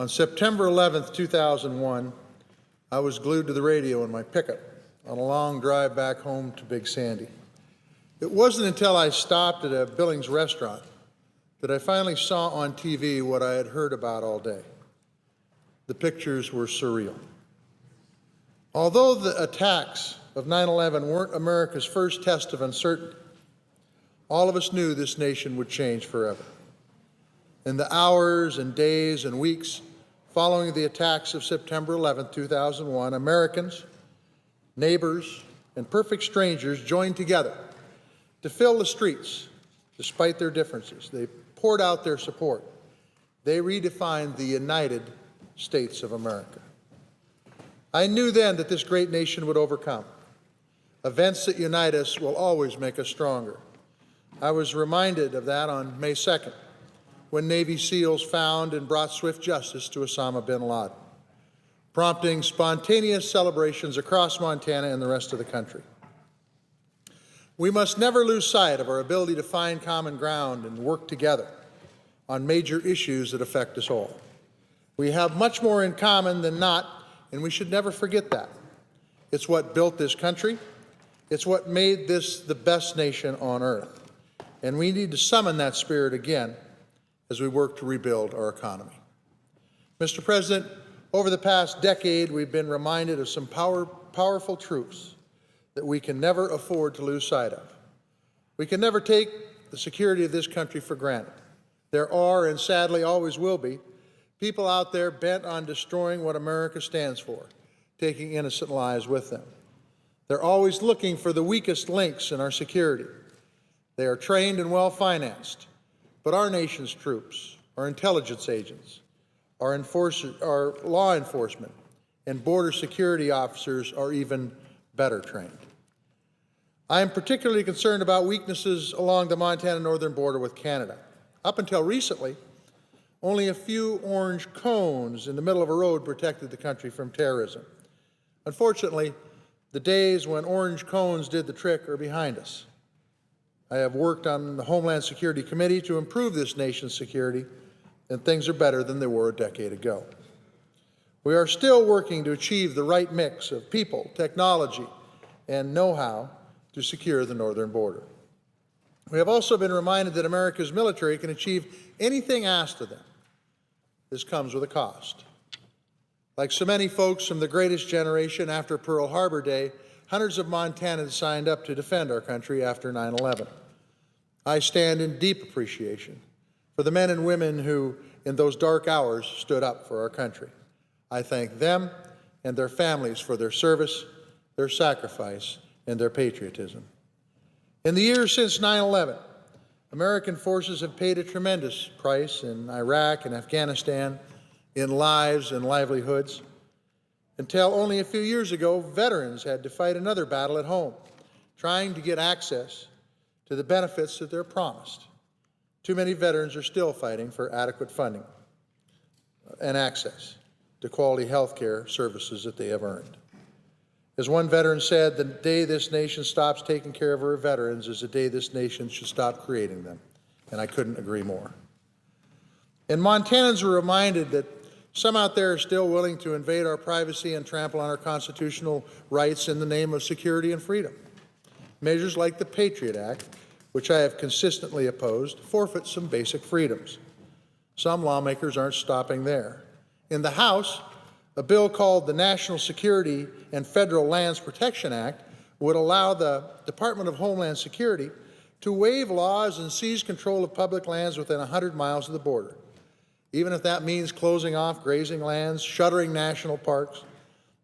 On September 11th, 2001, I was glued to the radio in my pickup on a long drive back home to Big Sandy. It wasn't until I stopped at a Billings restaurant that I finally saw on TV what I had heard about all day. The pictures were surreal. Although the attacks of 9/11 weren't America's first test of uncertainty, all of us knew this nation would change forever. In the hours and days and weeks following the attacks of September 11, 2001, Americans, neighbors, and perfect strangers joined together to fill the streets despite their differences. They poured out their support. They redefined the United States of America. I knew then that this great nation would overcome. Events that unite us will always make us stronger. I was reminded of that on May 2nd, when Navy SEALs found and brought swift justice to Osama bin Laden, prompting spontaneous celebrations across Montana and the rest of the country. We must never lose sight of our ability to find common ground and work together on major issues that affect us all. We have much more in common than not, and we should never forget that. It's what built this country. It's what made this the best nation on earth. And we need to summon that spirit again as we work to rebuild our economy. Mr. President, over the past decade, we've been reminded of some powerful truths that we can never afford to lose sight of. We can never take the security of this country for granted. There are, and sadly always will be, people out there bent on destroying what America stands for, taking innocent lives with them. They're always looking for the weakest links in our security. They are trained and well-financed, but our nation's troops, our intelligence agents, our law enforcement, and border security officers are even better trained. I am particularly concerned about weaknesses along the Montana northern border with Canada. Up until recently, only a few orange cones in the middle of a road protected the country from terrorism. Unfortunately, the days when orange cones did the trick are behind us. I have worked on the Homeland Security Committee to improve this nation's security, and things are better than they were a decade ago. We are still working to achieve the right mix of people, technology, and know-how to secure the northern border. We have also been reminded that America's military can achieve anything asked of them. This comes with a cost. Like so many folks from the greatest generation after Pearl Harbor Day, hundreds of Montanans signed up to defend our country after 9/11. I stand in deep appreciation for the men and women who, in those dark hours, stood up for our country. I thank them and their families for their service, their sacrifice, and their patriotism. In the years since 9/11, American forces have paid a tremendous price in Iraq and Afghanistan, in lives and livelihoods. Until only a few years ago, veterans had to fight another battle at home, trying to get access to the benefits that they're promised. Too many veterans are still fighting for adequate funding and access to quality health care services that they have earned. As one veteran said, the day this nation stops taking care of our veterans is the day this nation should stop creating them, and I couldn't agree more. And Montanans are reminded that some out there are still willing to invade our privacy and trample on our constitutional rights in the name of security and freedom. Measures like the Patriot Act, which I have consistently opposed, forfeit some basic freedoms. Some lawmakers aren't stopping there. In the House, a bill called the National Security and Federal Lands Protection Act would allow the Department of Homeland Security to waive laws and seize control of public lands within 100 miles of the border, even if that means closing off grazing lands, shuttering national parks,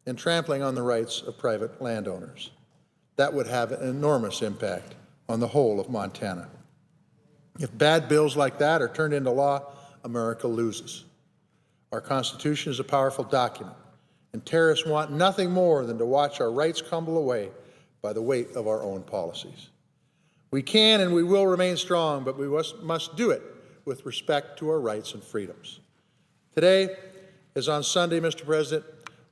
and trampling on the rights of private landowners. That would have an enormous impact on the whole of Montana. If bad bills like that are turned into law, America loses. Our Constitution is a powerful document, and terrorists want nothing more than to watch our rights crumble away by the weight of our own policies. We can and we will remain strong, but we must do it with respect to our rights and freedoms. Today, as on Sunday, Mr. President,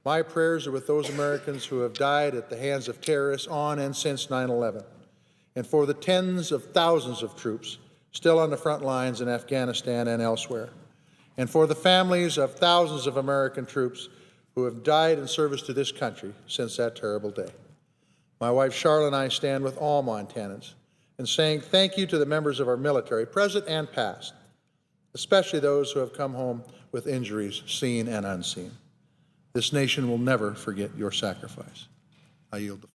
my prayers are with those Americans who have died at the hands of terrorists on and since 9/11, and for the tens of thousands of troops still on the front lines in Afghanistan and elsewhere. and for the families of thousands of American troops who have died in service to this country since that terrible day. My wife Charlotte and I stand with all Montanans in saying thank you to the members of our military, present and past, especially those who have come home with injuries seen and unseen. This nation will never forget your sacrifice. I yield the